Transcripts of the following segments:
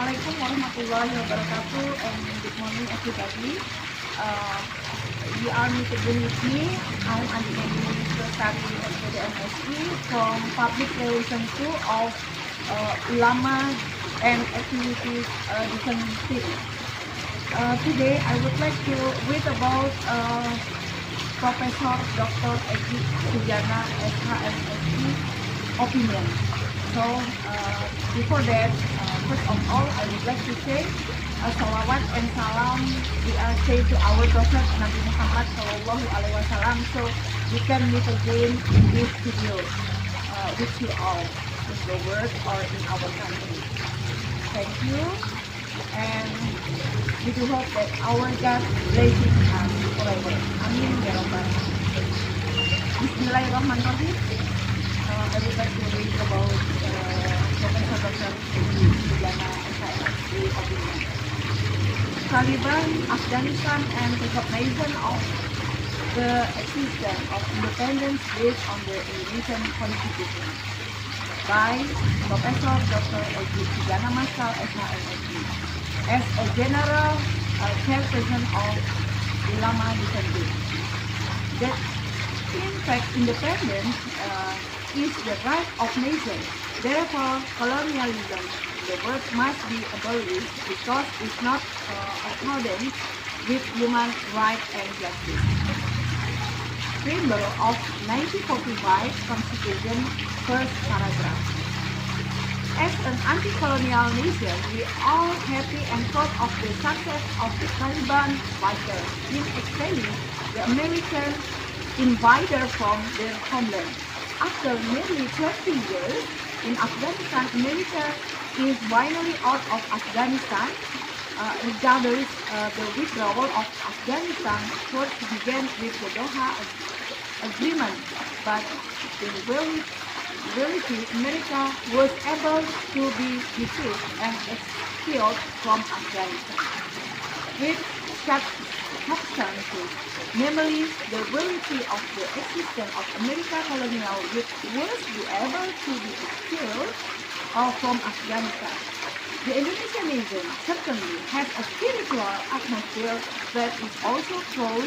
Assalamualaikum warahmatullahi wabarakatuh, and good morning everybody. Uh, we are meeting with me. I'm Nenie Secretary of the MSc from Public Relations 2 of Ulama and Activities Defense Team. Today I would like to read about Professor Dr. Eki Sujana SHMSc opinion. So before that, first of all, I would like to say salawat and salam we are say to our Prophet Nabi Muhammad Sallallahu Alaihi Wasallam. So we can meet again in this video with you all in the world or in our country. Thank you, and we do hope that our God blessing us forever. Amin ya Rabbal Alamin. Bismillahirrahmanirrahim. I would like to read about Professor Dr. Eki Sujana SHMSc opinion. Taliban, Afghanistan, and recognition of the existence of independence based on the Indonesian Constitution by Professor Dr. Eki Sujana SHMSc as a general chairperson of Ulama Defense. That in fact independence is the right of nations. Therefore, colonialism in the world must be abolished because it's not accordant with human rights and justice. Preamble of 1945 Constitution, first paragraph. As an anti-colonial nation, we are happy and proud of the success of the Taliban fighters in expelling the American invader from their homeland. After nearly 20 years in Afghanistan, America is finally out of Afghanistan. Regardless, the withdrawal of Afghanistan first began with the Doha Agreement, but in reality, America was able to be defeated and expelled from Afghanistan. With such circumstances, namely the reality of the existence of American colonial, which was be able to be expelled from Afghanistan. The Indonesian nation certainly has a spiritual atmosphere that is also proud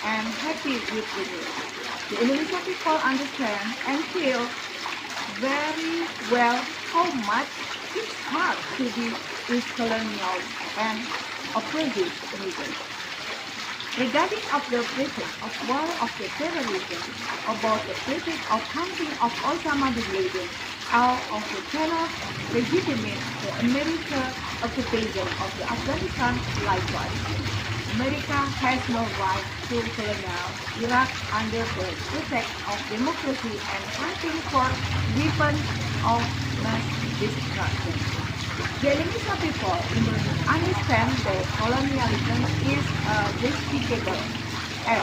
and happy with the news. The Indonesian people understand and feel very well how much it's hard to be with colonial and oppressive nation. Regarding of the pretext of war of the terrorism, about the pretext of hunting of Osama bin Laden, out of the cannot legitimate the American occupation of the Afghanistan likewise. America has no right to colonial Iraq under the pretext of democracy and hunting for weapons of mass destruction. The Indonesian people understand that colonialism is despicable and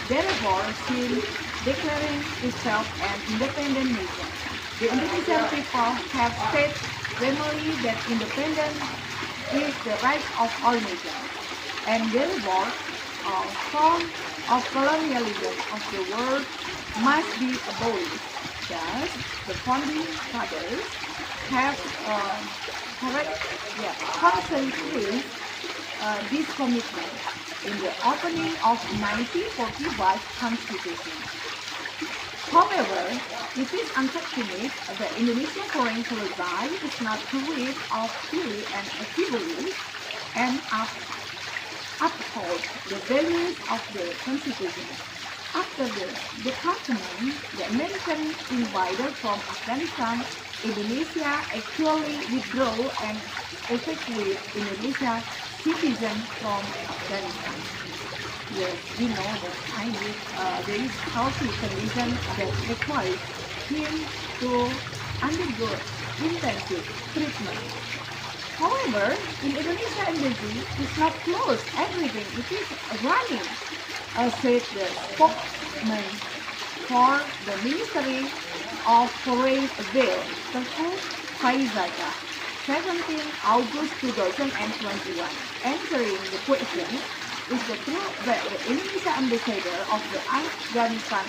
therefore since declaring itself an independent nation. The Indonesian people have said firmly that independence is the right of all nations, and therefore all form of colonialism of the world must be abolished. Thus, the founding fathers have concentrated this commitment in the opening of 1945 Constitution. However, it is unfortunate that Indonesian foreign policy is not free of theory and actively and uphold the values of the Constitution. After the detachment, the American invader from Afghanistan, Indonesia actually withdrew and evacuated Indonesia citizens from Afghanistan. Yes, we know that there is healthy condition that requires him to undergo intensive treatment. However, in Indonesia embassy is not closed, everything it is running, said the spokesman for the Ministry of Foreign Affairs, Tengku Faizaka, 17 August 2021. Answering the question, is the truth that the Indonesian ambassador of the Afghanistan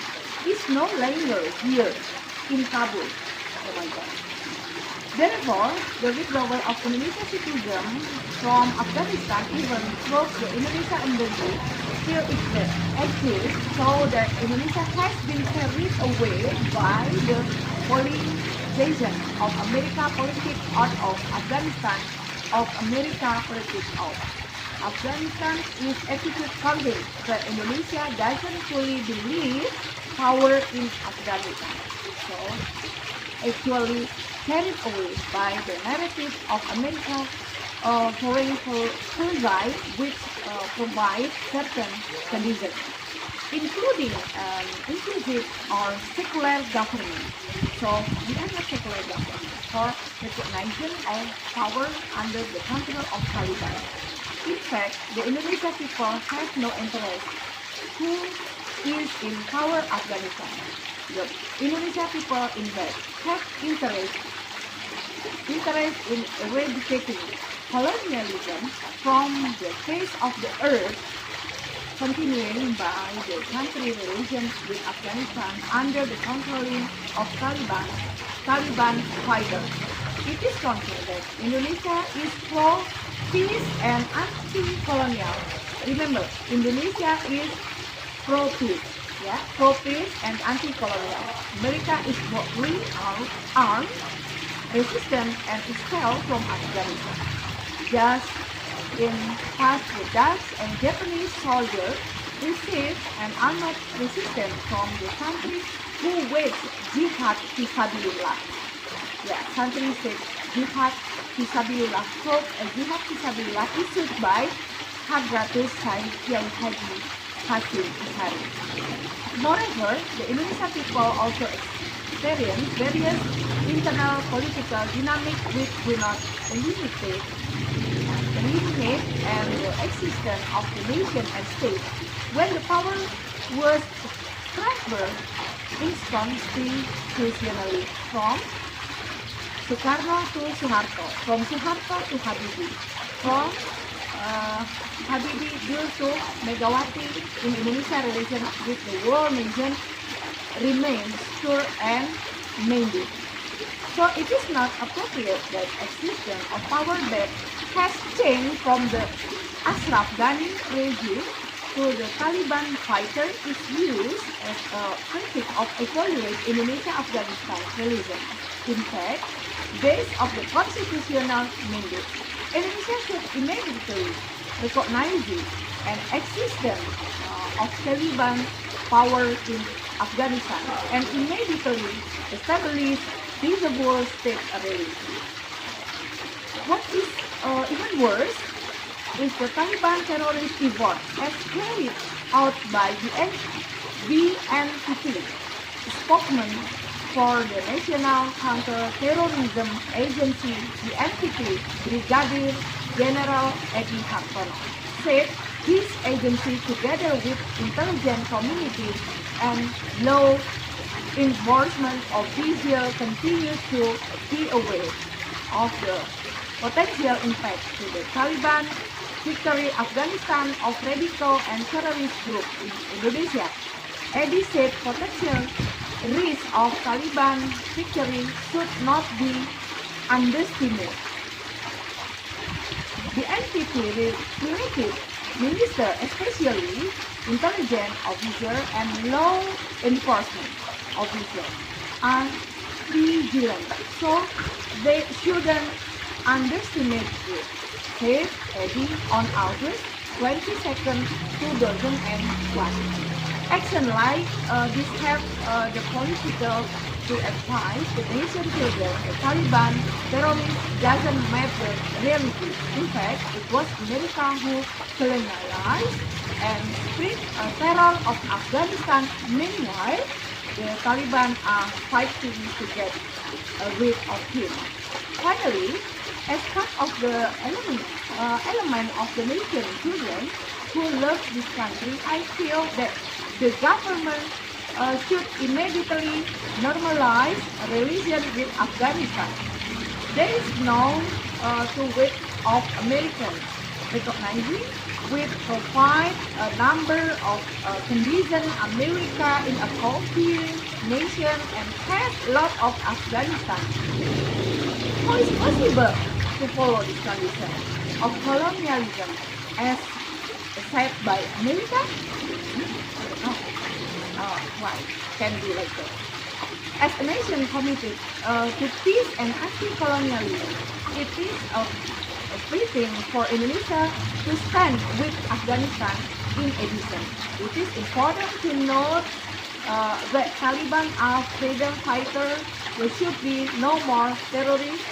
is no longer here in Kabul? Oh my God. Therefore, the withdrawal of Indonesia citizens from Afghanistan even proves the Indonesia embassy still exists, so that Indonesia has been carried away by the politicization of America politics out of Afghanistan, Afghanistan is attitude convinced that Indonesia doesn't fully believe power in Afghanistan. So, actually carried away by the narrative of America foreign policy, which provides certain conditions, including inclusive or secular government. So we have a secular government for recognition of power under the control of Taliban. In fact, the Indonesian people have no interest who is in power Afghanistan. The Indonesian people in fact have interest in eradicating colonialism from the face of the earth, continuing by the country relations with Afghanistan under the controlling of Taliban fighters. It is confirmed that Indonesia is pro-peace and anti-colonial. Remember, Indonesia is pro-peace, pro-peace and anti-colonial. America is broadly armed, resistant, and expelled from Afghanistan. Just in past, the Dutch and Japanese soldiers received an armed resistance from the countries who waged jihad fisabilillah. Country said jihad fisabilillah. So, jihad fisabilillah issued by Hadratus Syed Kiai Haji Hashim Ashari. Moreover, the Indonesian people also experience various internal political dynamics which do not eliminate and the existence of the nation and state. When the power was transferred inconstitutionally from Soekarno to Suharto, from Suharto to Habibie, from Habibie due to Megawati, in Indonesia relation with the world nation remains sure and maintained. So it is not appropriate that existence of power that has changed from the Ashraf Ghani regime to the Taliban fighter is used as a critique of evaluate Indonesia-Afghanistan relation. In fact, based on the constitutional mandate, Indonesia should immediately recognize an existence of Taliban power in Afghanistan and immediately establish feasible state relations. What is even worse is the Taliban terrorist effort as carried out by the VID20210826082857 spokesman for the National Counter-Terrorism Agency, the NPT, Brigadier General Edi Hartono, said his agency, together with intelligence communities and law enforcement officials, continues to be aware of the potential impact to the Taliban victory Afghanistan of radical and terrorist groups in Indonesia. Edi said potential risk of Taliban victory should not be underestimated. The NPT-related minister, especially intelligence officers and law enforcement officers, are vigilant, so they shouldn't underestimate it, said Edi on August 22nd, 2001. Action like this have the political to advise the nation children the Taliban terrorists doesn't matter reality. In fact, it was America who colonialized and spread terror of Afghanistan. Meanwhile, the Taliban are fighting to get rid of him. Finally, as part of the element of the nation children who love this country, I feel that the government should immediately normalize relations with Afghanistan. There is no to wait of Americans recognizing will provide a number of conditions. America in a confused nation and has a lot of Afghanistan. how is possible to follow this condition of colonialism as said by America? No. Why can be like that? As a nation committed to peace and anti-colonialism, it is a fitting for Indonesia to stand with Afghanistan. In addition, it is important to note that Taliban are freedom fighters. There should be no more terrorist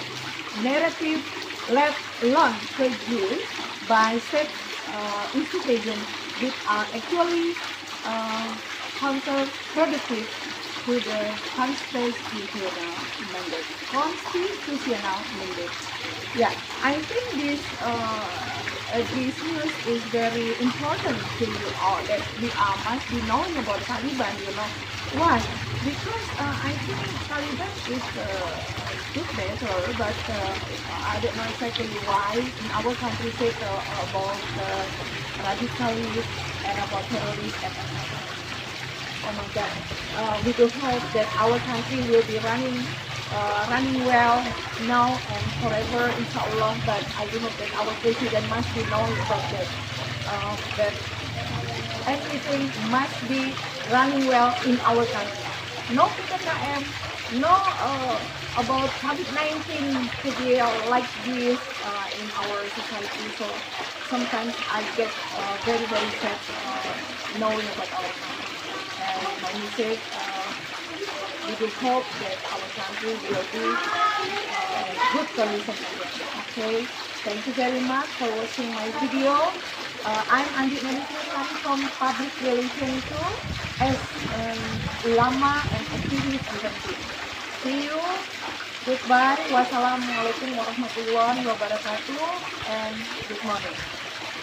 narrative left alone produced by state institutions which are actually counterproductive to the constitutional mandate. Constitutional mandate. Yeah, I think this news is very important to you all, that we must be knowing about Taliban. You know why? Because I think Taliban is good better, but I don't know exactly why in our country say about radicalism and about terrorism. Oh my God! We do hope that our country will be running well now and forever, inshallah. But I do hope that our president must be knowing about that. That everything must be running well in our country. No PPKM, no about COVID-19 to be like this in our society. So sometimes I get very sad knowing about our country. And my message, we do hope that our country will be good condition again. Okay, thank you very much for watching my video. I'm Nenie from Public Relations 2 as ulama and activist volunteer. See you. Goodbye. Wassalamualaikum warahmatullahi wabarakatuh and good morning.